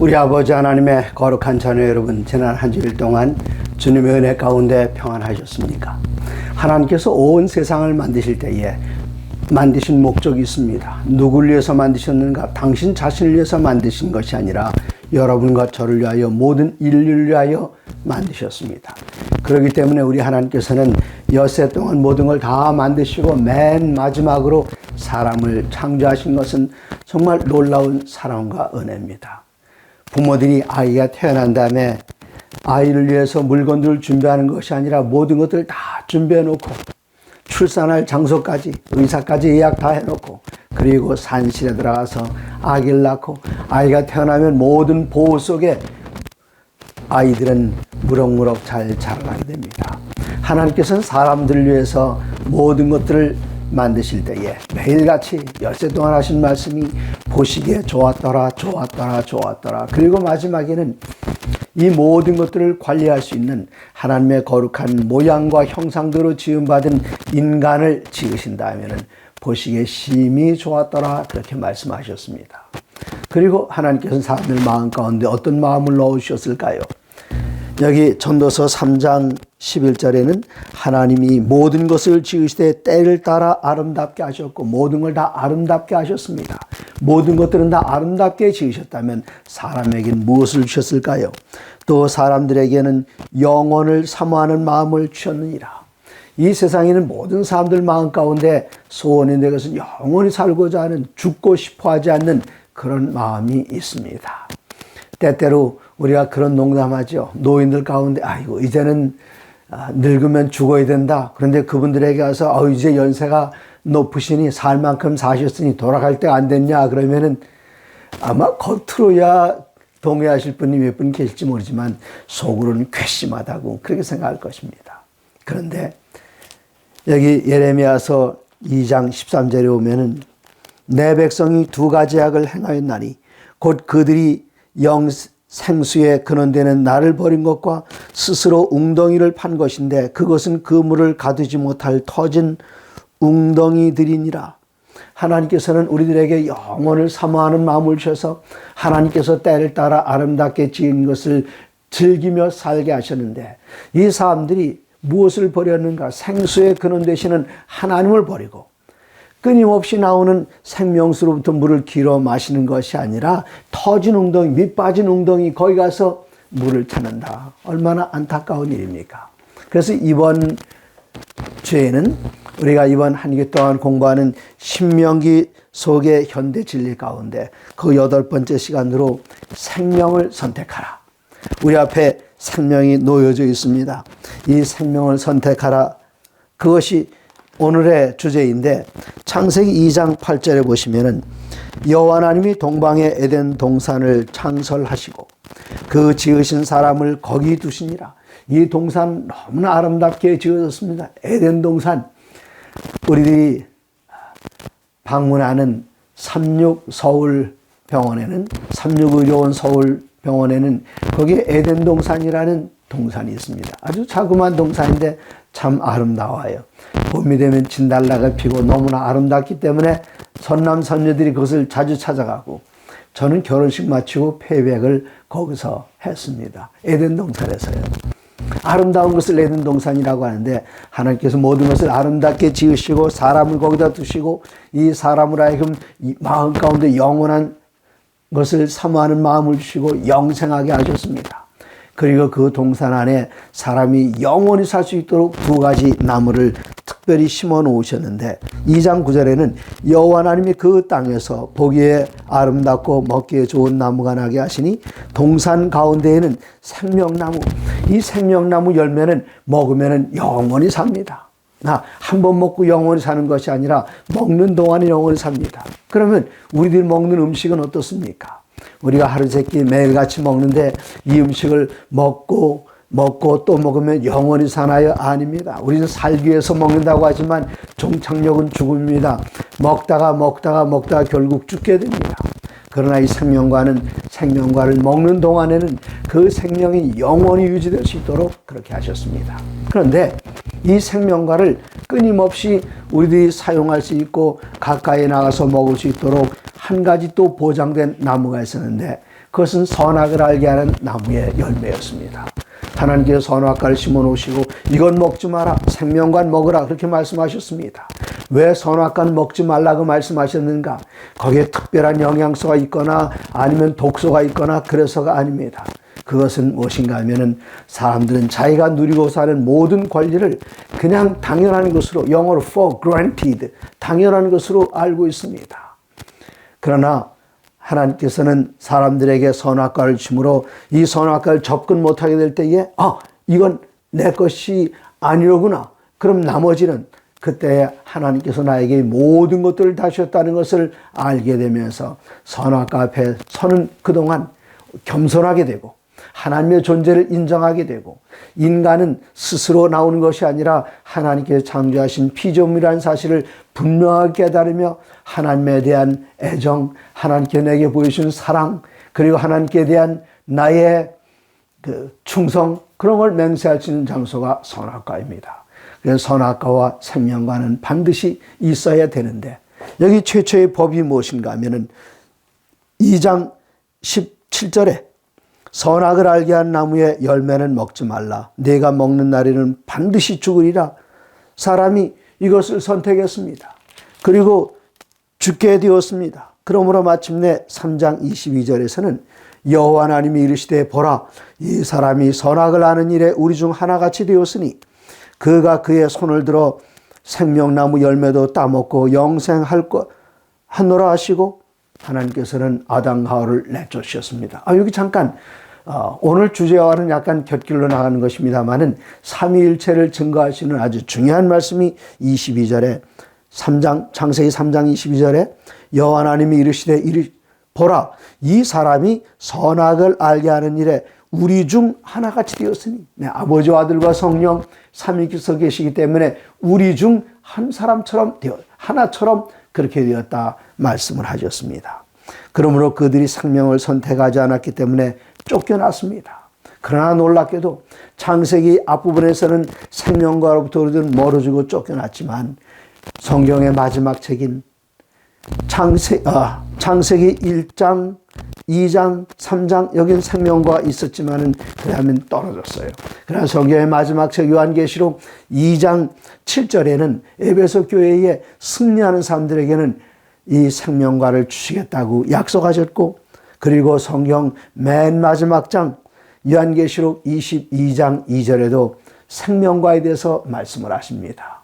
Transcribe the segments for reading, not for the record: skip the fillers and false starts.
우리 아버지 하나님의 거룩한 자녀 여러분, 지난 한 주일 동안 주님의 은혜 가운데 평안하셨습니까? 하나님께서 온 세상을 만드실 때에 만드신 목적이 있습니다. 누구를 위해서 만드셨는가? 당신 자신을 위해서 만드신 것이 아니라 여러분과 저를 위하여, 모든 인류를 위하여 만드셨습니다. 그렇기 때문에 우리 하나님께서는 엿새 동안 모든 걸 다 만드시고 맨 마지막으로 사람을 창조하신 것은 정말 놀라운 사랑과 은혜입니다. 부모들이 아이가 태어난 다음에 아이를 위해서 물건들을 준비하는 것이 아니라 모든 것들을 다 준비해 놓고 출산할 장소까지, 의사까지 예약 다 해놓고, 그리고 산실에 들어가서 아기를 낳고 아이가 태어나면 모든 보호 속에 아이들은 무럭무럭 잘 자라나게 됩니다. 하나님께서는 사람들을 위해서 모든 것들을 만드실 때에 매일같이 엿새 동안 하신 말씀이 보시기에 좋았더라, 좋았더라, 좋았더라. 그리고 마지막에는 이 모든 것들을 관리할 수 있는 하나님의 거룩한 모양과 형상대로 지음받은 인간을 지으신다면은 보시기에 심히 좋았더라, 그렇게 말씀하셨습니다. 그리고 하나님께서는 사람들 마음 가운데 어떤 마음을 넣으셨을까요? 여기 전도서 3장 11절에는 하나님이 모든 것을 지으시되 때를 따라 아름답게 하셨고, 모든 걸 다 아름답게 하셨습니다. 모든 것들은 다 아름답게 지으셨다면 사람에게는 무엇을 주셨을까요? 또 사람들에게는 영혼을 사모하는 마음을 주셨느니라. 이 세상에는 모든 사람들 마음 가운데 소원이 내 것은 영원히 살고자 하는, 죽고 싶어 하지 않는 그런 마음이 있습니다. 때때로 우리가 그런 농담하죠. 노인들 가운데 아이고 이제는 늙으면 죽어야 된다. 그런데 그분들에게 가서 이제 연세가 높으시니 살 만큼 사셨으니 돌아갈 때가 안 됐냐 그러면은 아마 겉으로야 동의하실 분이 몇 분 계실지 모르지만 속으로는 괘씸하다고 그렇게 생각할 것입니다. 그런데 여기 예레미야서 2장 13절에 오면은 내 백성이 두 가지 악을 행하였나니 곧 그들이 생수에 근원되는 나를 버린 것과 스스로 웅덩이를 판 것인데 그것은 그 물을 가두지 못할 터진 웅덩이들이니라. 하나님께서는 우리들에게 영혼을 사모하는 마음을 주셔서 하나님께서 때를 따라 아름답게 지은 것을 즐기며 살게 하셨는데, 이 사람들이 무엇을 버렸는가? 생수의 근원 되시는 하나님을 버리고 끊임없이 나오는 생명수로부터 물을 길어 마시는 것이 아니라 터진 웅덩이, 밑 빠진 웅덩이, 거기 가서 물을 찾는다. 얼마나 안타까운 일입니까? 그래서 이번 주에는 우리가 이번 한 주 동안 공부하는 신명기 속의 현대 진리 가운데 그 8번째 시간으로 생명을 선택하라. 우리 앞에 생명이 놓여져 있습니다. 이 생명을 선택하라. 그것이 오늘의 주제인데, 창세기 2장 8절에 보시면은 여호와 하나님이 동방의 에덴 동산을 창설하시고 그 지으신 사람을 거기 두시니라. 이 동산 너무나 아름답게 지어졌습니다. 에덴 동산. 우리들이 방문하는 삼육서울병원에는, 삼육의료원 서울병원에는 거기에 에덴 동산이라는 동산이 있습니다. 아주 자그마한 동산인데 참 아름다워요. 봄이 되면 진달래가 피고 너무나 아름답기 때문에 선남 선녀들이 그것을 자주 찾아가고, 저는 결혼식 마치고 폐백을 거기서 했습니다. 에덴 동산에서요. 아름다운 것을 에덴 동산이라고 하는데, 하나님께서 모든 것을 아름답게 지으시고 사람을 거기다 두시고 이 사람을 하여금 마음 가운데 영원한 것을 사모하는 마음을 주시고 영생하게 하셨습니다. 그리고 그 동산 안에 사람이 영원히 살 수 있도록 두 가지 나무를 특별히 심어 놓으셨는데, 2장 9절에는 여호와 하나님이 그 땅에서 보기에 아름답고 먹기에 좋은 나무가 나게 하시니 동산 가운데에는 생명나무, 이 생명나무 열매는 먹으면 영원히 삽니다. 한 번 먹고 영원히 사는 것이 아니라 먹는 동안에 영원히 삽니다. 그러면 우리들이 먹는 음식은 어떻습니까? 우리가 하루 세끼 매일같이 먹는데 이 음식을 먹고 또 먹으면 영원히 사나요? 아닙니다. 우리는 살기 위해서 먹는다고 하지만 종착역은 죽음입니다. 먹다가 결국 죽게 됩니다. 그러나 이 생명과를 먹는 동안에는 그 생명이 영원히 유지될 수 있도록 그렇게 하셨습니다. 그런데 이 생명과를 끊임없이 우리들이 사용할 수 있고 가까이 나가서 먹을 수 있도록 한 가지 또 보장된 나무가 있었는데, 그것은 선악을 알게 하는 나무의 열매였습니다. 하나님께서 선악과를 심어 놓으시고 이건 먹지 마라, 생명과는 먹으라 그렇게 말씀하셨습니다. 왜 선악과는 먹지 말라고 말씀하셨는가? 거기에 특별한 영양소가 있거나 아니면 독소가 있거나 그래서가 아닙니다. 그것은 무엇인가 하면은 사람들은 자기가 누리고 사는 모든 권리를 그냥 당연한 것으로, 영어로 for granted, 당연한 것으로 알고 있습니다. 그러나 하나님께서는 사람들에게 선악과를 주므로 이 선악과를 접근 못하게 될 때에 이건 내 것이 아니로구나. 그럼 나머지는 그때 하나님께서 나에게 모든 것들을 다 주셨다는 것을 알게 되면서 선악과 앞에 서는 그동안 겸손하게 되고 하나님의 존재를 인정하게 되고 인간은 스스로 나오는 것이 아니라 하나님께서 창조하신 피조물이라는 사실을 분명하게 깨달으며 하나님에 대한 애정, 하나님께 내게 보여주신 사랑, 그리고 하나님께 대한 나의 그 충성, 그런 걸 맹세할 수 있는 장소가 선악과입니다. 그래서 선악과와 생명과는 반드시 있어야 되는데 여기 최초의 법이 무엇인가 하면은 2장 17절에 선악을 알게 한 나무의 열매는 먹지 말라. 내가 먹는 날에는 반드시 죽으리라. 사람이 이것을 선택했습니다. 그리고 죽게 되었습니다. 그러므로 마침내 3장 22절에서는 여호와 하나님이 이르시되 보라, 이 사람이 선악을 아는 일에 우리 중 하나같이 되었으니 그가 그의 손을 들어 생명나무 열매도 따먹고 영생할 것 하노라 하시고 하나님께서는 아담과 하와를 내쫓으셨습니다. 여기 잠깐 오늘 주제와는 약간 곁길로 나가는 것입니다만은 삼위일체를 증거하시는 아주 중요한 말씀이 22절에 창세기 3장 22절에 여호와 하나님이 이르시되 보라, 이 사람이 선악을 알게 하는 일에 우리 중 하나같이 되었으니 아버지와 아들과 성령 삼위께서 계시기 때문에 우리 중 한 사람처럼 하나처럼 그렇게 되었다 말씀을 하셨습니다. 그러므로 그들이 생명을 선택하지 않았기 때문에 쫓겨났습니다. 그러나 놀랍게도 창세기 앞부분에서는 생명과로부터 우리들은 멀어지고 쫓겨났지만 성경의 마지막 책인 창세기 1장, 2장, 3장 여긴 생명과 있었지만은 그 다음엔 떨어졌어요. 그러나 성경의 마지막 책 요한계시록 2장 7절에는 에베소 교회에 승리하는 사람들에게는 이 생명과를 주시겠다고 약속하셨고, 그리고 성경 맨 마지막 장 요한계시록 22장 2절에도 생명과에 대해서 말씀을 하십니다.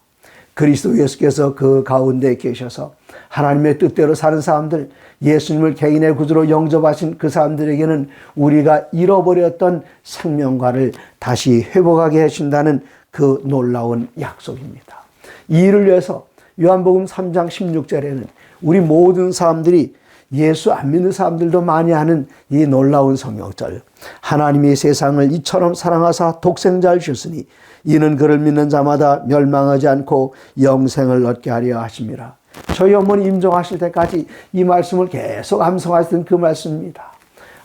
그리스도 예수께서 그 가운데 계셔서 하나님의 뜻대로 사는 사람들, 예수님을 개인의 구주로 영접하신 그 사람들에게는 우리가 잃어버렸던 생명과를 다시 회복하게 해준다는 그 놀라운 약속입니다. 이 일을 위해서 요한복음 3장 16절에는 우리 모든 사람들이, 예수 안 믿는 사람들도 많이 하는 이 놀라운 성경절, 하나님이 세상을 이처럼 사랑하사 독생자를 주셨으니 이는 그를 믿는 자마다 멸망하지 않고 영생을 얻게 하려 하심이라. 저희 어머니 임종하실 때까지 이 말씀을 계속 암송하시던 그 말씀입니다.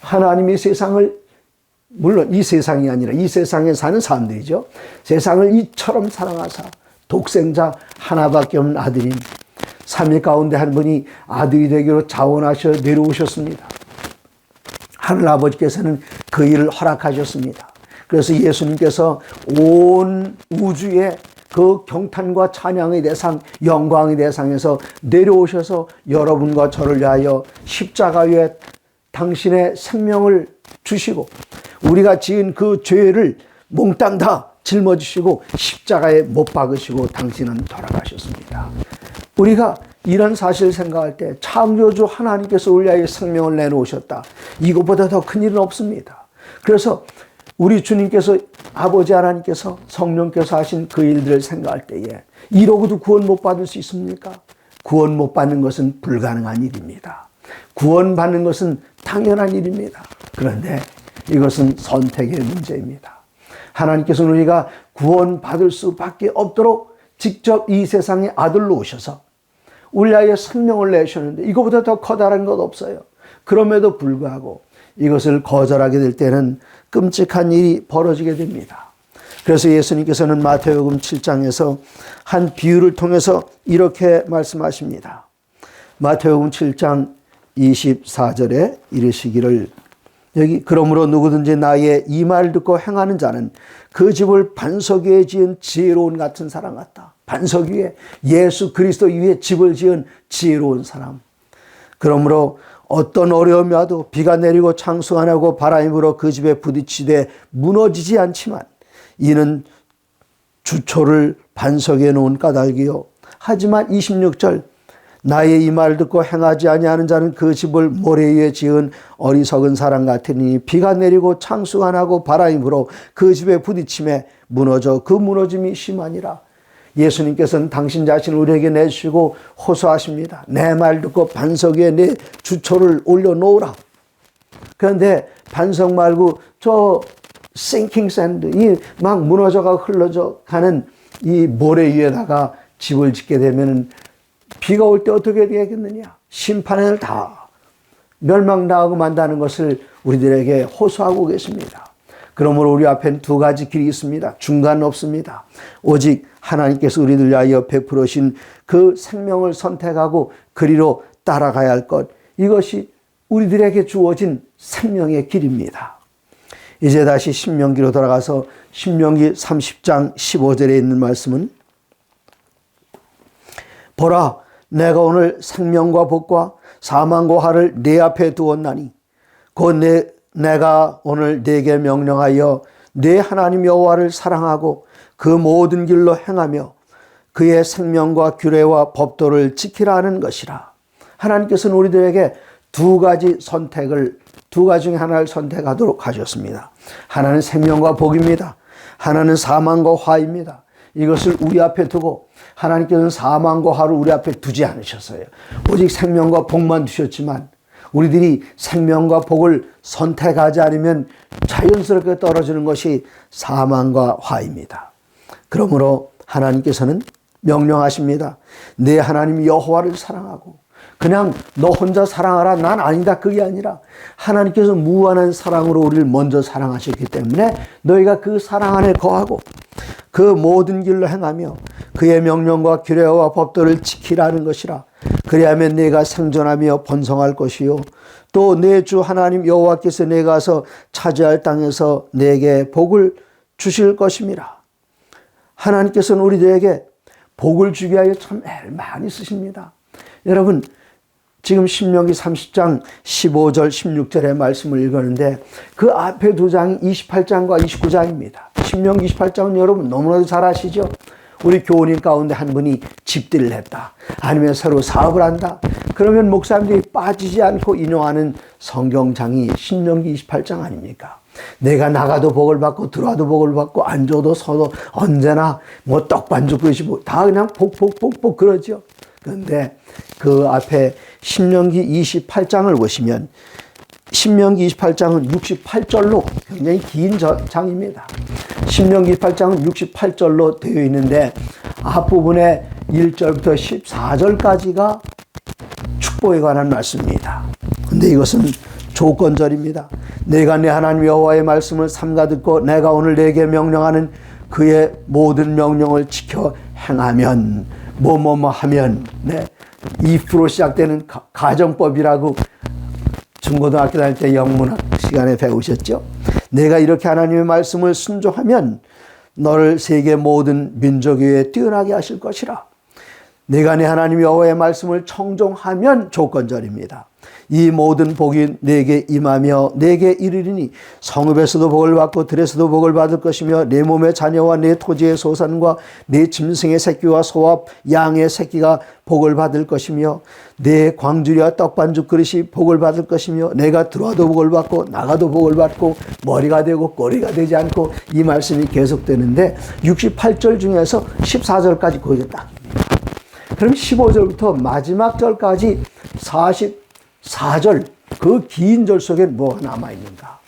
하나님이 세상을, 물론 이 세상이 아니라 이 세상에 사는 사람들이죠, 세상을 이처럼 사랑하사 독생자 하나밖에 없는 아들인 삼위 가운데 한 분이 아들이 되기로 자원하셔 내려오셨습니다. 하늘아버지께서는 그 일을 허락하셨습니다. 그래서 예수님께서 온 우주의 그 경탄과 찬양의 대상, 영광의 대상에서 내려오셔서 여러분과 저를 위하여 십자가 위에 당신의 생명을 주시고 우리가 지은 그 죄를 몽땅 다 짊어지시고 십자가에 못 박으시고 당신은 돌아가셨습니다. 우리가 이런 사실을 생각할 때 창조주 하나님께서 우리 위하여 생명을 내놓으셨다, 이것보다 더 큰 일은 없습니다. 그래서 우리 주님께서, 아버지 하나님께서, 성령께서 하신 그 일들을 생각할 때에 이러고도 구원 못 받을 수 있습니까? 구원 못 받는 것은 불가능한 일입니다. 구원받는 것은 당연한 일입니다. 그런데 이것은 선택의 문제입니다. 하나님께서는 우리가 구원받을 수밖에 없도록 직접 이 세상에 아들로 오셔서 우리 위하여 생명을 내셨는데 이거보다 더 커다란 것 없어요. 그럼에도 불구하고 이것을 거절하게 될 때는 끔찍한 일이 벌어지게 됩니다. 그래서 예수님께서는 마태복음 7장에서 한 비유를 통해서 이렇게 말씀하십니다. 마태복음 7장 24절에 이르시기를 여기 그러므로 누구든지 나의 이 말을 듣고 행하는 자는 그 집을 반석 위에 지은 지혜로운 같은 사람 같다. 반석 위에 예수 그리스도 위에 집을 지은 지혜로운 사람. 그러므로 어떤 어려움이 와도 비가 내리고 창수가 나고 바람이 불어 그 집에 부딪히되 무너지지 않지만 이는 주초를 반석에 놓은 까닭이요. 하지만 26절 나의 이 말을 듣고 행하지 아니하는 자는 그 집을 모래 위에 지은 어리석은 사람 같으니 비가 내리고 창수가 나고 바람이 불어 그 집에 부딪힘에 무너져 그 무너짐이 심하니라. 예수님께서는 당신 자신을 우리에게 내주시고 호소하십니다. 내 말 듣고 반석 위에 내 주초를 올려놓으라. 그런데 반석 말고 저 sinking sand, 이 막 무너져가 흘러져 가는 이 모래 위에다가 집을 짓게 되면 비가 올 때 어떻게 되겠느냐. 심판을 다 멸망당하고 만다는 것을 우리들에게 호소하고 계십니다. 그러므로 우리 앞엔 두 가지 길이 있습니다. 중간 없습니다. 오직 하나님께서 우리들 위하여 베푸르신 그 생명을 선택하고 그리로 따라가야 할 것, 이것이 우리들에게 주어진 생명의 길입니다. 이제 다시 신명기로 돌아가서 신명기 30장 15절에 있는 말씀은 보라, 내가 오늘 생명과 복과 사망과 화를 네 앞에 두었나니 곧 내가 오늘 네게 명령하여 네 하나님 여호와를 사랑하고 그 모든 길로 행하며 그의 생명과 규례와 법도를 지키라 하는 것이라. 하나님께서는 우리들에게 두 가지 중에 하나를 선택하도록 하셨습니다. 하나는 생명과 복입니다. 하나는 사망과 화입니다. 이것을 우리 앞에 두고 하나님께서는 사망과 화를 우리 앞에 두지 않으셨어요. 오직 생명과 복만 두셨지만 우리들이 생명과 복을 선택하지 않으면 자연스럽게 떨어지는 것이 사망과 화입니다. 그러므로 하나님께서는 명령하십니다. 내 하나님 여호와를 사랑하고, 그냥 너 혼자 사랑하라, 난 아니다, 그게 아니라 하나님께서 무한한 사랑으로 우리를 먼저 사랑하셨기 때문에 너희가 그 사랑 안에 거하고 그 모든 길로 행하며 그의 명령과 규례와 법도를 지키라는 것이라. 그리하면 네가 생존하며 번성할 것이요 또 내 주 하나님 여호와께서 네가 가서 차지할 땅에서 네게 복을 주실 것임이라. 하나님께서는 우리들에게 복을 주기 위하여 참 애를 많이 쓰십니다. 여러분, 지금 신명기 30장 15절 16절의 말씀을 읽었는데 그 앞에 두 장이 28장과 29장입니다. 신명기 28장은 여러분 너무나도 잘 아시죠? 우리 교우님 가운데 한 분이 집들을 했다, 아니면 새로 사업을 한다, 그러면 목사님들이 빠지지 않고 인용하는 성경장이 신명기 28장 아닙니까? 내가 나가도 복을 받고 들어와도 복을 받고 앉아도 서도 언제나 뭐 떡반죽 그릇이 다 그냥 복 그러죠. 그런데 그 앞에 신명기 28장을 보시면 신명기 28장은 68절로 굉장히 긴 장입니다. 신명기 28장은 68절로 되어 있는데 앞부분에 1절부터 14절까지가 축복에 관한 말씀입니다. 그런데 이것은 조건절입니다. 내가 내 하나님 여호와의 말씀을 삼가 듣고 내가 오늘 내게 명령하는 그의 모든 명령을 지켜 행하면 하면, 네, if로 시작되는 가정법이라고 중고등학교 다닐 때 영문학 시간에 배우셨죠? 내가 이렇게 하나님의 말씀을 순종하면 너를 세계 모든 민족 위에 뛰어나게 하실 것이라. 내가 내 하나님 여호와의 말씀을 청종하면 조건절입니다. 이 모든 복이 내게 임하며 내게 이르리니 성읍에서도 복을 받고 들에서도 복을 받을 것이며 내 몸의 자녀와 내 토지의 소산과 내 짐승의 새끼와 소와 양의 새끼가 복을 받을 것이며 내 광주리와 떡반죽 그릇이 복을 받을 것이며 내가 들어와도 복을 받고 나가도 복을 받고 머리가 되고 꼬리가 되지 않고, 이 말씀이 계속되는데 68절 중에서 14절까지 거기에 딱. 그럼 15절부터 마지막 절까지 44절 그 긴 절 속에 뭐가 남아있는가?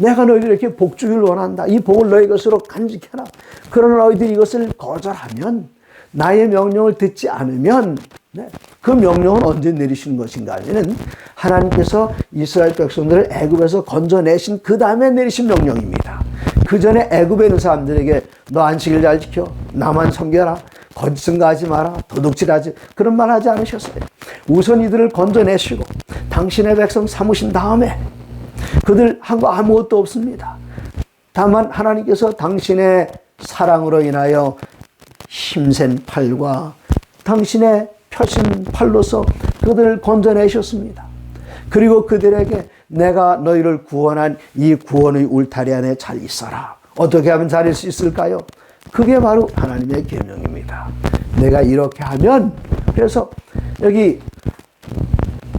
내가 너희들 이렇게 복 주기를 원한다. 이 복을 너희 것으로 간직해라. 그러나 너희들이 이것을 거절하면, 나의 명령을 듣지 않으면, 네, 그 명령은 언제 내리시는 것인가 하면은 하나님께서 이스라엘 백성들을 애굽에서 건져내신 그 다음에 내리신 명령입니다. 그 전에 애굽에 있는 사람들에게 너 안식일 잘 지켜, 나만 섬겨라, 거짓 증거하지 마라, 도둑질하지, 그런 말 하지 않으셨어요. 우선 이들을 건져내시고 당신의 백성 삼으신 다음에 그들하고 아무것도 없습니다. 다만 하나님께서 당신의 사랑으로 인하여 힘센 팔과 당신의 펴신 팔로서 그들을 건져내셨습니다. 그리고 그들에게 내가 너희를 구원한 이 구원의 울타리 안에 잘 있어라. 어떻게 하면 잘할 수 있을까요? 그게 바로 하나님의 계명입니다. 내가 이렇게 하면, 그래서 여기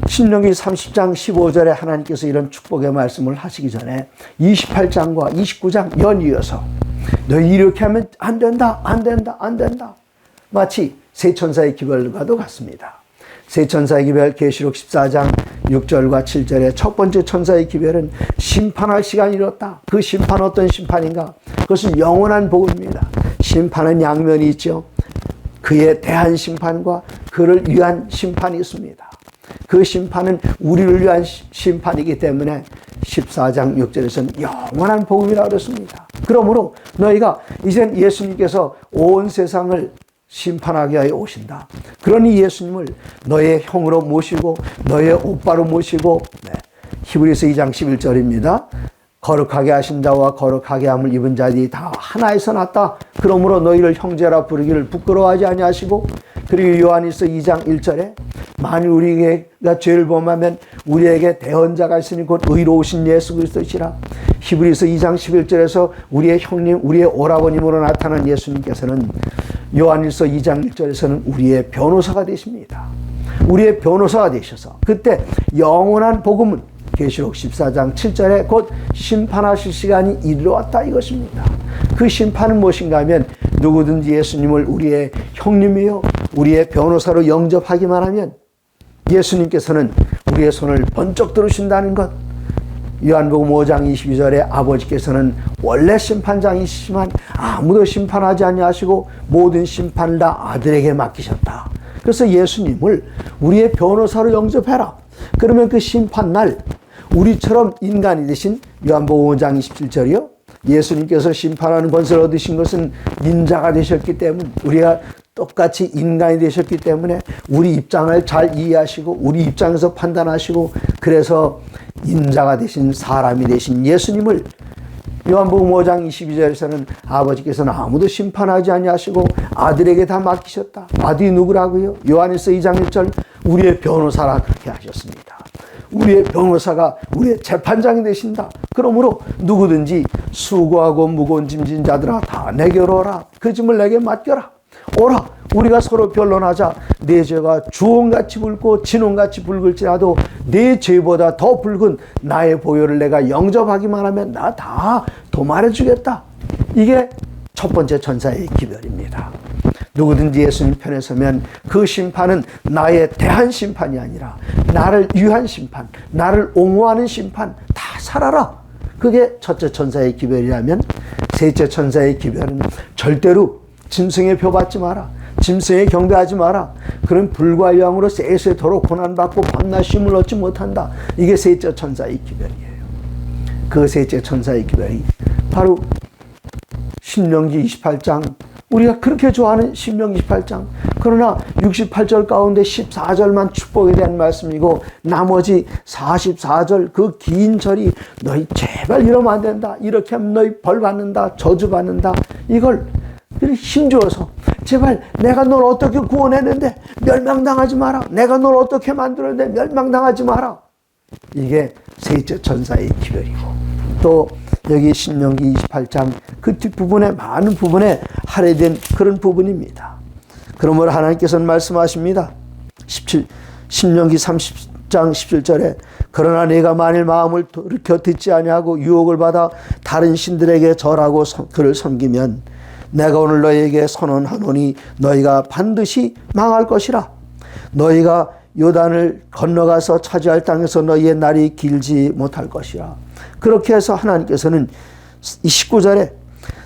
신명기 30장 15절에 하나님께서 이런 축복의 말씀을 하시기 전에 28장과 29장 연이어서 너희 이렇게 하면 안 된다, 안 된다, 안 된다. 마치 세 천사의 기별과도 같습니다. 세 천사의 기별, 계시록 14장 6절과 7절에 첫 번째 천사의 기별은 심판할 시간이 이뤘다. 그 심판 어떤 심판인가? 그것은 영원한 복음입니다. 심판은 양면이 있죠. 그에 대한 심판과 그를 위한 심판이 있습니다. 그 심판은 우리를 위한 심판이기 때문에 14장 6절에서는 영원한 복음이라고 그랬습니다. 그러므로 너희가 이젠 예수님께서 온 세상을 심판하게 하여 오신다. 그러니 예수님을 너의 형으로 모시고 너의 오빠로 모시고, 히브리서 2장 11절입니다. 거룩하게 하신 자와 거룩하게 함을 입은 자들이 다 하나에서 났다. 그러므로 너희를 형제라 부르기를 부끄러워하지 아니하시고, 그리고 요한일서 2장 1절에 만일 우리가 죄를 범하면 우리에게 대언자가 있으니 곧 의로우신 예수 그리스도시라. 히브리서 2장 11절에서 우리의 형님, 우리의 오라버님으로 나타난 예수님께서는 요한일서 2장 1절에서는 우리의 변호사가 되십니다. 우리의 변호사가 되셔서 그때 영원한 복음은 계시록 14장 7절에 곧 심판하실 시간이 이르렀다 이것입니다. 그 심판은 무엇인가 하면 누구든지 예수님을 우리의 형님이요 우리의 변호사로 영접하기만 하면 예수님께서는 우리의 손을 번쩍 들으신다는 것. 요한복음 5장 22절에 아버지께서는 원래 심판장이시지만 아무도 심판하지 아니하시고 모든 심판을 다 아들에게 맡기셨다. 그래서 예수님을 우리의 변호사로 영접해라. 그러면 그 심판날 우리처럼 인간이 되신 요한복음 5장 27절이요. 예수님께서 심판하는 권세를 얻으신 것은 인자가 되셨기 때문에, 우리가 똑같이 인간이 되셨기 때문에 우리 입장을 잘 이해하시고 우리 입장에서 판단하시고, 그래서 인자가 되신 사람이 되신 예수님을 요한복음 5장 22절에서는 아버지께서는 아무도 심판하지 아니하시고 아들에게 다 맡기셨다. 아들이 누구라고요? 요한일서 2장 1절 우리의 변호사라 그렇게 하셨습니다. 우리의 변호사가 우리의 재판장이 되신다. 그러므로 누구든지 수고하고 무거운 짐진 자들아 다 내게로 오라. 그 짐을 내게 맡겨라. 오라. 우리가 서로 변론하자. 내 죄가 주홍같이 붉고 진홍같이 붉을지라도 내 죄보다 더 붉은 나의 보혈을 내가 영접하기만 하면 나 다 도말해 주겠다. 이게 첫 번째 천사의 기별입니다. 누구든지 예수님 편에 서면 그 심판은 나에 대한 심판이 아니라 나를 위한 심판, 나를 옹호하는 심판. 다 살아라. 그게 첫째 천사의 기별이라면, 셋째 천사의 기별은 절대로 짐승의 표 받지 마라. 짐승에 경배하지 마라. 그런 불과 영으로 세세토록 고난받고 밤낮 쉼을 얻지 못한다. 이게 셋째 천사의 기별이에요. 그 셋째 천사의 기별이 바로 신명기 28장, 우리가 그렇게 좋아하는 신명기 28장. 그러나 68절 가운데 14절만 축복에 대한 말씀이고 나머지 44절 그 긴 절이 너희 제발 이러면 안 된다. 이렇게 하면 너희 벌 받는다. 저주 받는다. 이걸 힘주어서 제발 내가 널 어떻게 구원했는데 멸망당하지 마라. 내가 널 어떻게 만들었는데 멸망당하지 마라. 이게 셋째 천사의 기별이고, 또 여기 신명기 28장 그 뒷부분에 많은 부분에 할애된 그런 부분입니다. 그러므로 하나님께서는 말씀하십니다. 신명기 30장 17절에 그러나 내가 만일 마음을 돌이켜 듣지 아니하고 유혹을 받아 다른 신들에게 절하고 그를 섬기면 내가 오늘 너희에게 선언하노니 너희가 반드시 망할 것이라. 너희가 요단을 건너가서 차지할 땅에서 너희의 날이 길지 못할 것이라. 그렇게 해서 하나님께서는 19절에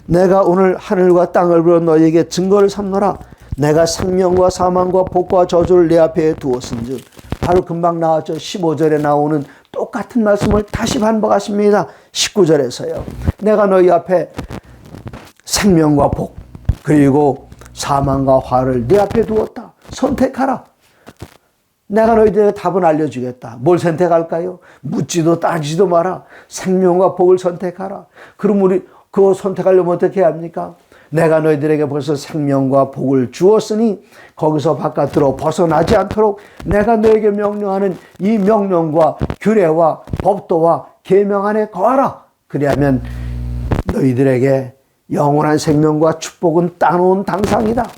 내가 오늘 하늘과 땅을 불어 너희에게 증거를 삼노라. 내가 생명과 사망과 복과 저주를 내 앞에 두었은즉, 바로 금방 나왔죠. 15절에 나오는 똑같은 말씀을 다시 반복하십니다. 19절에서요. 내가 너희 앞에 생명과 복 그리고 사망과 화를 내 앞에 두었다. 선택하라. 내가 너희들에게 답은 알려주겠다. 뭘 선택할까요? 묻지도 따지도 마라. 생명과 복을 선택하라. 그럼 우리 그거 선택하려면 어떻게 해야 합니까? 내가 너희들에게 벌써 생명과 복을 주었으니 거기서 바깥으로 벗어나지 않도록 내가 너에게 명령하는 이 명령과 규례와 법도와 계명 안에 거하라. 그리하면 너희들에게 영원한 생명과 축복은 따놓은 당상이다.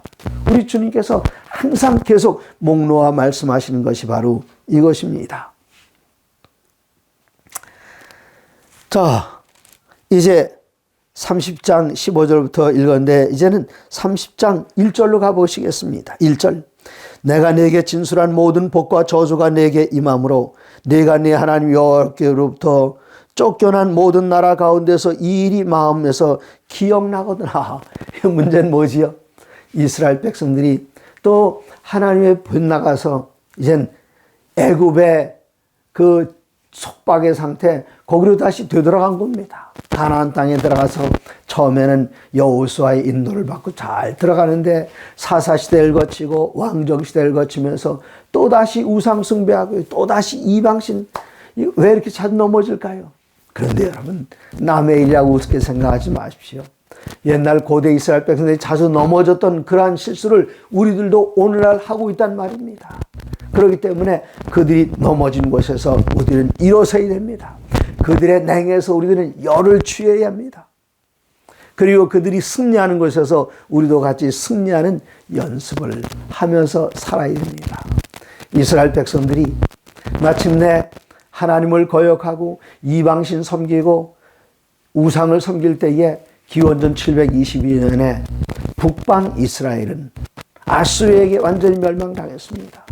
우리 주님께서 항상 계속 목놓아 말씀하시는 것이 바로 이것입니다. 자, 이제 30장 15절부터 읽었는데 이제는 30장 1절로 가보시겠습니다. 1절. 내가 네게 진술한 모든 복과 저주가 네게 임함으로 네가 네 하나님 여호와께로부터 쫓겨난 모든 나라 가운데서 이 일이 마음에서 기억나거든. 문제는 뭐지요? 이스라엘 백성들이 또 하나님의 빗나가서 이젠 애굽의 그 속박의 상태, 거기로 다시 되돌아간 겁니다. 가나안 땅에 들어가서 처음에는 여호수아의 인도를 받고 잘 들어가는데 사사시대를 거치고 왕정시대를 거치면서 또다시 우상숭배하고 또다시 이방신, 왜 이렇게 자주 넘어질까요? 그런데 여러분, 남의 일이라고 우습게 생각하지 마십시오. 옛날 고대 이스라엘 백성들이 자주 넘어졌던 그러한 실수를 우리들도 오늘날 하고 있단 말입니다. 그렇기 때문에 그들이 넘어진 곳에서 우리는 일어서야 됩니다. 그들의 냉에서 우리들은 열을 취해야 합니다. 그리고 그들이 승리하는 곳에서 우리도 같이 승리하는 연습을 하면서 살아야 됩니다. 이스라엘 백성들이 마침내 하나님을 거역하고 이방신 섬기고 우상을 섬길 때에 기원전 722년에 북방 이스라엘은 아수르에게 완전히 멸망당했습니다.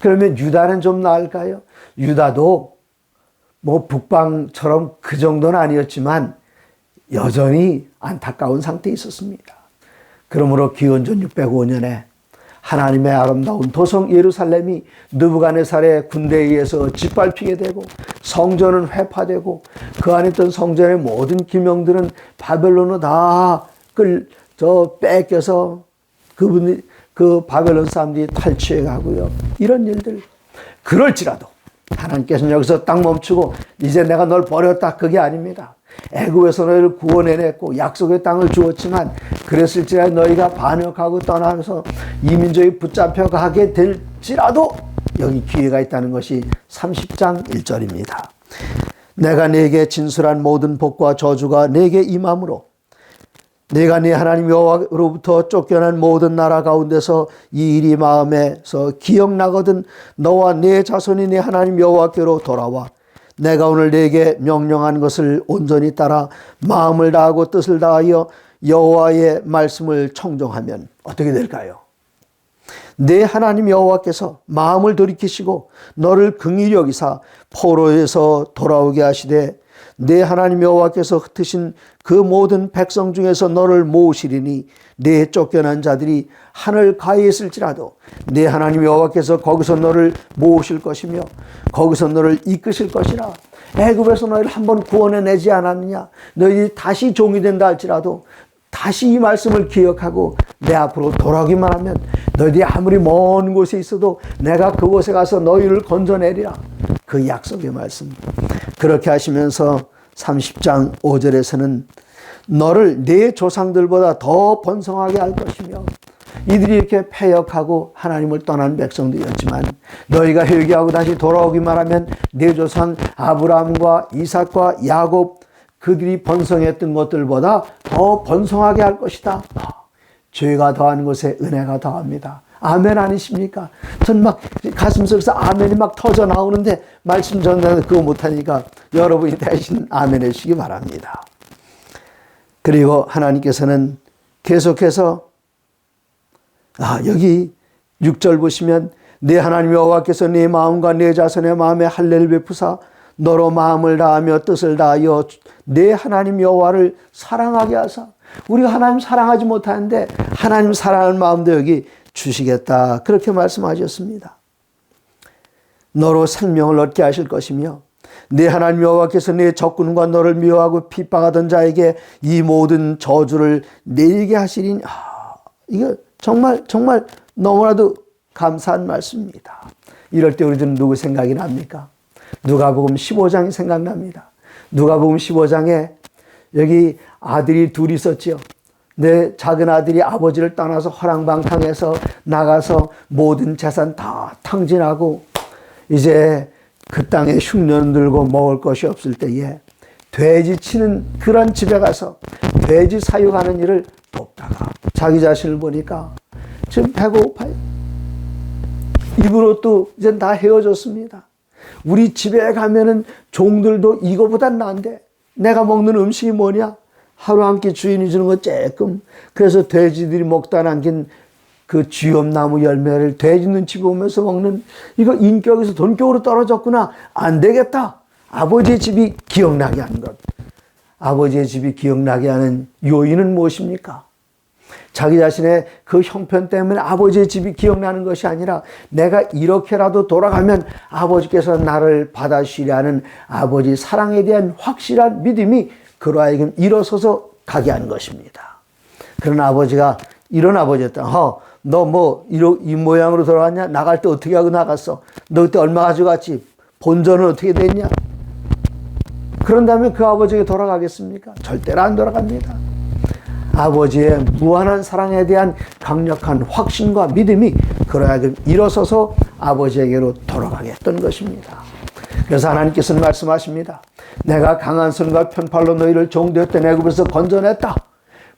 그러면 유다는 좀 나을까요? 유다도 뭐 북방처럼 그 정도는 아니었지만 여전히 안타까운 상태에 있었습니다. 그러므로 기원전 605년에 하나님의 아름다운 도성 예루살렘이 느부갓네살의 군대에 의해서 짓밟히게 되고 성전은 회파되고 그 안에 있던 성전의 모든 기명들은 바벨론으로 다 뺏겨서 그 바벨론 사람들이 탈취해 가고요. 이런 일들. 그럴지라도 하나님께서는 여기서 딱 멈추고 이제 내가 널 버렸다, 그게 아닙니다. 애굽에서 너희를 구원해냈고 약속의 땅을 주었지만 그랬을지라도 너희가 반역하고 떠나면서 이 민족이 붙잡혀 가게 될지라도 여기 기회가 있다는 것이 30장 1절입니다. 내가 네게 진술한 모든 복과 저주가 네게 임함으로 내가 네 하나님 여호와로부터 쫓겨난 모든 나라 가운데서 이 일이 마음에서 기억나거든 너와 네 자손이 네 하나님 여호와께로 돌아와 내가 오늘 네게 명령한 것을 온전히 따라 마음을 다하고 뜻을 다하여 여호와의 말씀을 청종하면 어떻게 될까요? 내 하나님 여호와께서 마음을 돌이키시고 너를 긍휼히 여기사 포로에서 돌아오게 하시되 내 하나님 여호와께서 흩으신 그 모든 백성 중에서 너를 모으시리니 내 쫓겨난 자들이 하늘 가에 있을지라도 내 하나님 여호와께서 거기서 너를 모으실 것이며 거기서 너를 이끄실 것이라. 애굽에서 너희를 한번 구원해내지 않았느냐? 너희들이 다시 종이 된다 할지라도 다시 이 말씀을 기억하고 내 앞으로 돌아오기만 하면 너희들이 아무리 먼 곳에 있어도 내가 그곳에 가서 너희를 건져내리라. 그 약속의 말씀. 그렇게 하시면서 30장 5절에서는 너를 내 조상들보다 더 번성하게 할 것이며 이들이 이렇게 패역하고 하나님을 떠난 백성들이었지만 너희가 회개하고 다시 돌아오기만 하면 내 조상 아브라함과 이삭과 야곱 그들이 번성했던 것들보다 더 번성하게 할 것이다. 죄가 더한 곳에 은혜가 더합니다. 아멘 아니십니까? 전 막 가슴속에서 아멘이 막 터져 나오는데 말씀 전하는 그거 못하니까 여러분이 대신 아멘 해주시기 바랍니다. 그리고 하나님께서는 계속해서 여기 6절 보시면 내 하나님 여호와께서 네 마음과 내 자손의 마음에 할례를 베푸사 너로 마음을 다하며 뜻을 다하여 내 하나님 여호와를 사랑하게 하사. 우리가 하나님 사랑하지 못하는데 하나님 사랑하는 마음도 여기 주시겠다. 그렇게 말씀하셨습니다. 너로 생명을 얻게 하실 것이며 내 하나님 여호와께서 내 적군과 너를 미워하고 핍박하던 자에게 이 모든 저주를 내리게 하시리니. 이거 정말 너무나도 감사한 말씀입니다. 이럴 때 우리들은 누구 생각이 납니까? 누가복음 15장이 생각납니다. 누가복음 15장에 여기 아들이 둘이 있었지요. 내 작은 아들이 아버지를 떠나서 허랑방탕해서 나가서 모든 재산 다 탕진하고 이제 그 땅에 흉년 들고 먹을 것이 없을 때에 돼지 치는 그런 집에 가서 돼지 사육하는 일을 돕다가 자기 자신을 보니까 지금 배고파요. 이브롯도 이제 다 헤어졌습니다. 우리 집에 가면은 종들도 이거보단 나은데 내가 먹는 음식이 뭐냐? 하루 한 끼 주인이 주는 거 쬐끔. 그래서 돼지들이 먹다 남긴 그 쥐엄나무 열매를 돼지 눈치 보면서 먹는 이거 인격에서 돈격으로 떨어졌구나. 안 되겠다. 아버지의 집이 기억나게 하는 것. 아버지의 집이 기억나게 하는 요인은 무엇입니까? 자기 자신의 그 형편 때문에 아버지의 집이 기억나는 것이 아니라 내가 이렇게라도 돌아가면 아버지께서 나를 받아주시려 하는 아버지 사랑에 대한 확실한 믿음이 그로 하여금 일어서서 가게 하는 것입니다. 그런 아버지가 이런 아버지였다. 너 뭐 이 모양으로 돌아왔냐? 나갈 때 어떻게 하고 나갔어? 너 그때 얼마 가져갔지? 본전은 어떻게 됐냐? 그런 다음에 그 아버지에게 돌아가겠습니까? 절대로 안 돌아갑니다. 아버지의 무한한 사랑에 대한 강력한 확신과 믿음이 그로 하여금 일어서서 아버지에게로 돌아가게 했던 것입니다. 그래서 하나님께서는 말씀하십니다. 내가 강한 손과 편팔로 너희를 종되었던 애굽에서 건져냈다.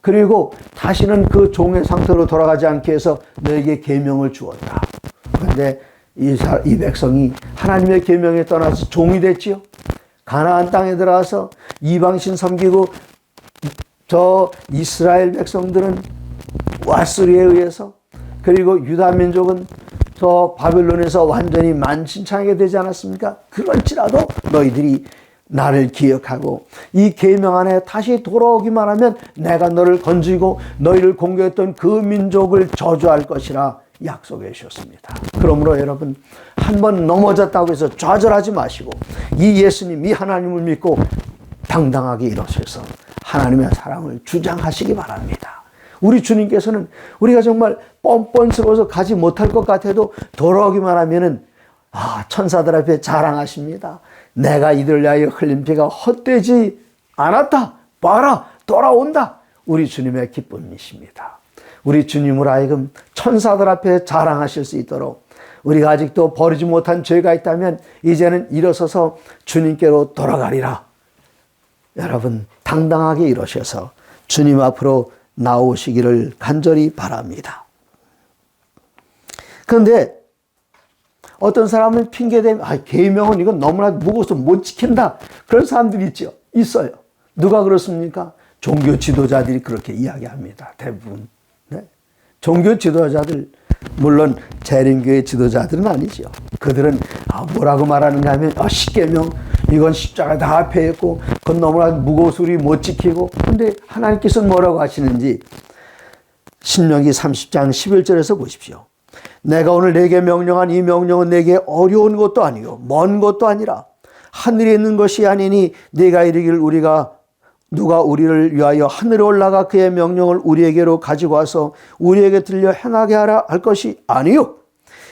그리고 다시는 그 종의 상태로 돌아가지 않게 해서 너에게 계명을 주었다. 그런데 이 백성이 하나님의 계명에 떠나서 종이 됐지요. 가나안 땅에 들어가서 이방신 섬기고 저 이스라엘 백성들은 왓수리에 의해서 그리고 유다 민족은 저 바벨론에서 완전히 만신창하게 되지 않았습니까? 그럴지라도 너희들이 나를 기억하고 이 계명 안에 다시 돌아오기만 하면 내가 너를 건지고 너희를 공격했던 그 민족을 저주할 것이라 약속해 주셨습니다. 그러므로 여러분 한번 넘어졌다고 해서 좌절하지 마시고 이 예수님, 이 하나님을 믿고 당당하게 일어서서 하나님의 사랑을 주장하시기 바랍니다. 우리 주님께서는 우리가 정말 뻔뻔스러워서 가지 못할 것 같아도 돌아오기만 하면은 천사들 앞에 자랑하십니다. 내가 이들을 위하여 흘린 피가 헛되지 않았다. 봐라, 돌아온다. 우리 주님의 기쁨이십니다. 우리 주님을 하여금 천사들 앞에 자랑하실 수 있도록 우리가 아직도 버리지 못한 죄가 있다면 이제는 일어서서 주님께로 돌아가리라. 여러분 당당하게 일어서서 주님 앞으로 나오시기를 간절히 바랍니다. 그런데 어떤 사람은 핑계대면 계명은 이건 너무나 무거워서 못 지킨다. 그런 사람들이 있어요. 누가 그렇습니까? 종교 지도자들이 그렇게 이야기합니다. 대부분. 네. 종교 지도자들 물론 재림교회 지도자들은 아니죠. 그들은 뭐라고 말하는가 하면 십계명 이건 십자가 다 앞에 있고 그건 너무나 무거워서 우리 못 지키고 근데 하나님께서는 뭐라고 하시는지 신명기 30장 11절에서 보십시오. 내가 오늘 내게 명령한 이 명령은 내게 어려운 것도 아니요 먼 것도 아니라 하늘에 있는 것이 아니니 네가 이르기를 누가 우리를 위하여 하늘에 올라가 그의 명령을 우리에게로 가지고 와서 우리에게 들려 행하게 하라 할 것이 아니요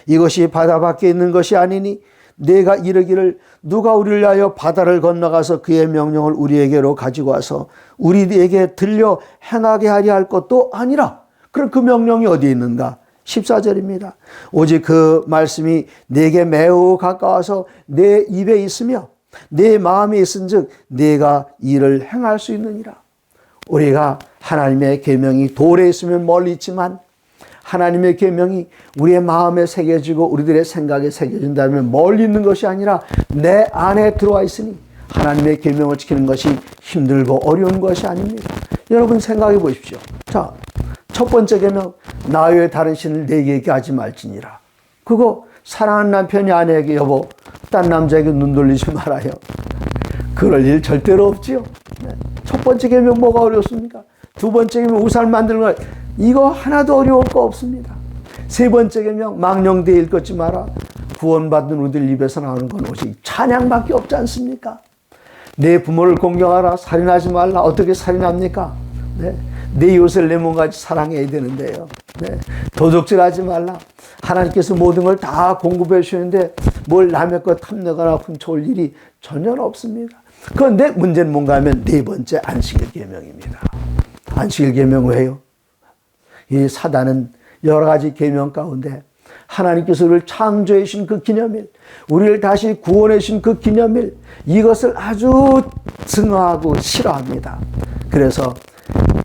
이것이 바다 밖에 있는 것이 아니니 내가 이르기를 누가 우리를 위하여 바다를 건너가서 그의 명령을 우리에게로 가지고 와서 우리에게 들려 행하게 하려 할 것도 아니라. 그럼 그 명령이 어디에 있는가? 14절입니다. 오직 그 말씀이 내게 매우 가까워서 내 입에 있으며 내 마음에 있은즉 내가 이를 행할 수 있느니라. 우리가 하나님의 계명이 돌에 있으면 멀리 있지만 하나님의 계명이 우리의 마음에 새겨지고 우리들의 생각에 새겨진다면 멀리 있는 것이 아니라 내 안에 들어와 있으니 하나님의 계명을 지키는 것이 힘들고 어려운 것이 아닙니다. 여러분 생각해 보십시오. 자, 첫 번째 계명 나 외에 다른 신을 내게 하지 말지니라. 그거 사랑하는 남편이 아내에게 여보 딴 남자에게 눈 돌리지 말아요. 그럴 일 절대로 없지요. 첫 번째 계명 뭐가 어렵습니까? 두 번째 계명 우상 만드는 거 이거 하나도 어려울 거 없습니다. 세 번째 계명 망령되이 일컫지 마라. 구원받은 우리들 입에서 나오는 건 오직 찬양밖에 없지 않습니까? 내 부모를 공경하라. 살인하지 말라. 어떻게 살인합니까? 네. 내 이웃을 내 몸같이 사랑해야 되는데요. 네. 도둑질하지 말라. 하나님께서 모든 걸 다 공급해 주시는데 뭘 남의 것 탐내거나 훔쳐올 일이 전혀 없습니다. 그런데 문제는 뭔가 하면 네 번째 안식일 계명입니다. 안식일 계명 왜요? 이 사단은 여러 가지 계명 가운데 하나님께서 우리를 창조해 주신 그 기념일, 우리를 다시 구원해 주신 그 기념일, 이것을 아주 증오하고 싫어합니다. 그래서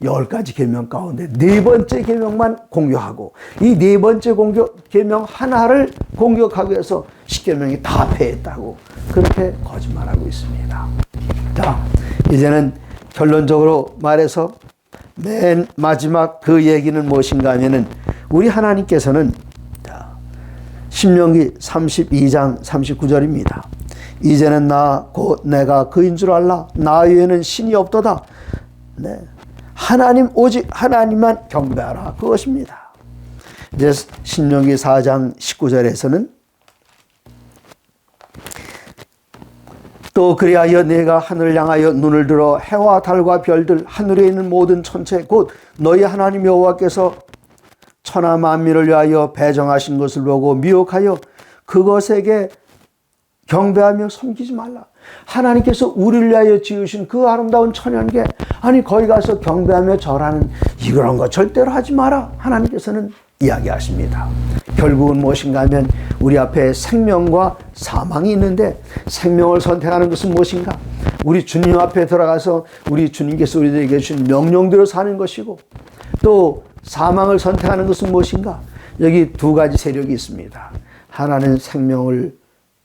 10가지 계명 가운데 네 번째 계명만 공격하고 이 네 번째 계명 하나를 공격하기 위해서 10계명이 다 폐했다고 그렇게 거짓말하고 있습니다. 자, 이제는 결론적으로 말해서 맨 마지막 그 얘기는 무엇인가 하면은 우리 하나님께서는 신명기 32장 39절입니다. 이제는 나 곧 내가 그인 줄 알라. 나 외에는 신이 없도다. 네. 하나님 오직 하나님만 경배하라. 그것입니다. 이제 신명기 4장 19절에서는 또 그리하여 내가 하늘을 향하여 눈을 들어 해와 달과 별들 하늘에 있는 모든 천체 곧 너희 하나님 여호와께서 천하 만민을 위하여 배정하신 것을 보고 미혹하여 그것에게 경배하며 섬기지 말라. 하나님께서 우리를 위하여 지으신 그 아름다운 천연계, 아니 거기 가서 경배하며 절하는 이런 거 절대로 하지 마라. 하나님께서는 이야기하십니다. 결국은 무엇인가 하면 우리 앞에 생명과 사망이 있는데 생명을 선택하는 것은 무엇인가? 우리 주님 앞에 들어가서 우리 주님께서 우리들에게 주신 명령대로 사는 것이고, 또 사망을 선택하는 것은 무엇인가? 여기 두 가지 세력이 있습니다. 하나는 생명을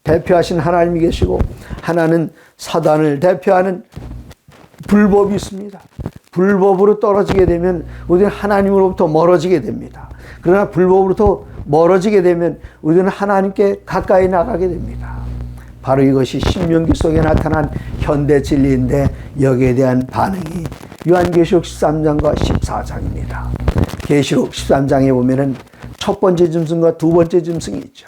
대표하신 하나님이 계시고 하나는 사단을 대표하는 불법이 있습니다. 불법으로 떨어지게 되면 우리는 하나님으로부터 멀어지게 됩니다. 그러나 불법으로부터 멀어지게 되면 우리는 하나님께 가까이 나가게 됩니다. 바로 이것이 신명기 속에 나타난 현대 진리인데 여기에 대한 반응이 요한계시록 13장과 14장입니다. 계시록 13장에 보면은 첫 번째 짐승과 두 번째 짐승이 있죠.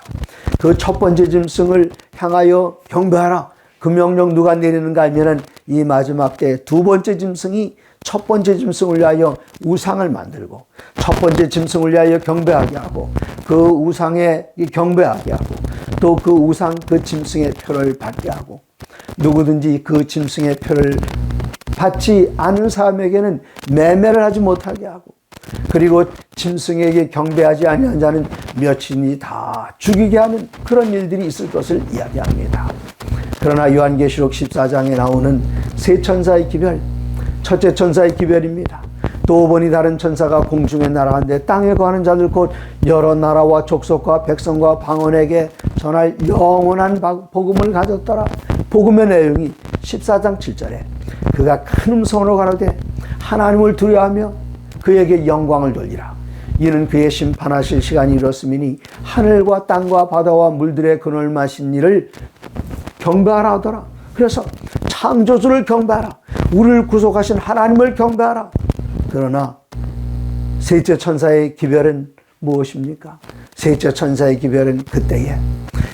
그 첫 번째 짐승을 향하여 경배하라. 그 명령 누가 내리는가 하면은 이 마지막 때 두 번째 짐승이 첫 번째 짐승을 위하여 우상을 만들고 첫 번째 짐승을 위하여 경배하게 하고 그 우상에 경배하게 하고 또 그 우상 그 짐승의 표를 받게 하고 누구든지 그 짐승의 표를 받지 않은 사람에게는 매매를 하지 못하게 하고 그리고 짐승에게 경배하지 아니한 자는 몇인이 다 죽이게 하는 그런 일들이 있을 것을 이야기합니다. 그러나 요한계시록 14장에 나오는 세 천사의 기별, 첫째 천사의 기별입니다. 또 보니 다른 천사가 공중에 날아가는데 땅에 거하는 자들 곧 여러 나라와 족속과 백성과 방언에게 전할 영원한 복음을 가졌더라. 복음의 내용이 14장 7절에 그가 큰 음성으로 가로되 하나님을 두려워하며 그에게 영광을 돌리라. 이는 그의 심판하실 시간이 이렇음이니 하늘과 땅과 바다와 물들의 근원을 마신 이를 경배하라 하더라. 그래서 창조주를 경배하라. 우리를 구속하신 하나님을 경배하라. 그러나 셋째 천사의 기별은 무엇입니까? 셋째 천사의 기별은 그때에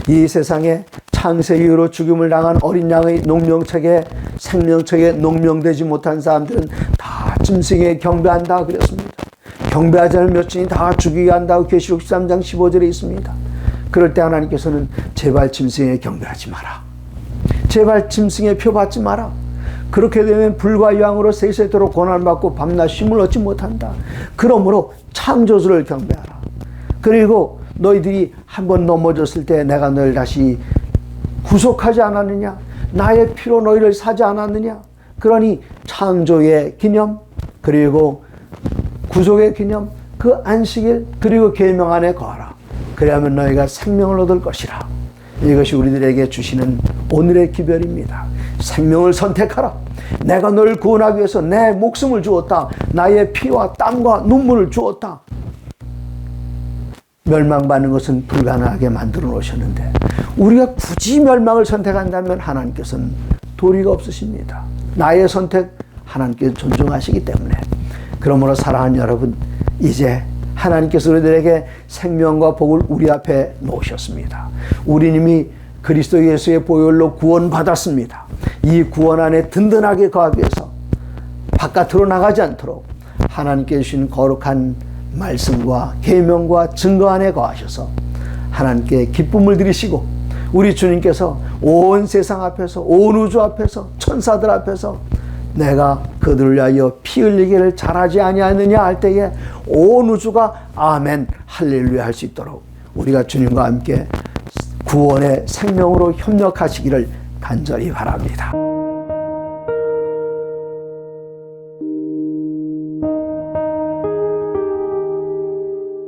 이 세상에 창세 이후로 죽임을 당한 어린 양의 농명책에 생명책에 농명되지 못한 사람들은 다 짐승에 경배한다 그랬습니다. 경배하지 않은 몇인이 다 죽이게 한다고 계시록 13장 15절에 있습니다. 그럴 때 하나님께서는 제발 짐승에 경배하지 마라. 제발 짐승의 표 받지 마라. 그렇게 되면 불과 양으로 세세토록 고난받고 밤낮 쉼을 얻지 못한다. 그러므로 창조주를 경배하라. 그리고 너희들이 한번 넘어졌을 때 내가 너를 다시 구속하지 않았느냐? 나의 피로 너희를 사지 않았느냐? 그러니 창조의 기념 그리고 구속의 기념 그 안식일 그리고 계명 안에 거하라. 그래야만 너희가 생명을 얻을 것이라. 이것이 우리들에게 주시는 오늘의 기별입니다. 생명을 선택하라. 내가 너를 구원하기 위해서 내 목숨을 주었다. 나의 피와 땀과 눈물을 주었다. 멸망받는 것은 불가능하게 만들어 놓으셨는데 우리가 굳이 멸망을 선택한다면 하나님께서는 도리가 없으십니다. 나의 선택 하나님께서 존중하시기 때문에. 그러므로 사랑하는 여러분, 이제 하나님께서 우리들에게 생명과 복을 우리 앞에 놓으셨습니다. 우리는 이미 그리스도 예수의 보혈로 구원받았습니다. 이 구원 안에 든든하게 거하기 위해서 바깥으로 나가지 않도록 하나님께 주신 거룩한 말씀과 계명과 증거 안에 거하셔서 하나님께 기쁨을 드리시고 우리 주님께서 온 세상 앞에서 온 우주 앞에서 천사들 앞에서 내가 그들을 위하여 피 흘리기를 잘하지 아니하느냐 할 때에 온 우주가 아멘 할렐루야 할 수 있도록 우리가 주님과 함께 구원의 생명으로 협력하시기를 간절히 바랍니다.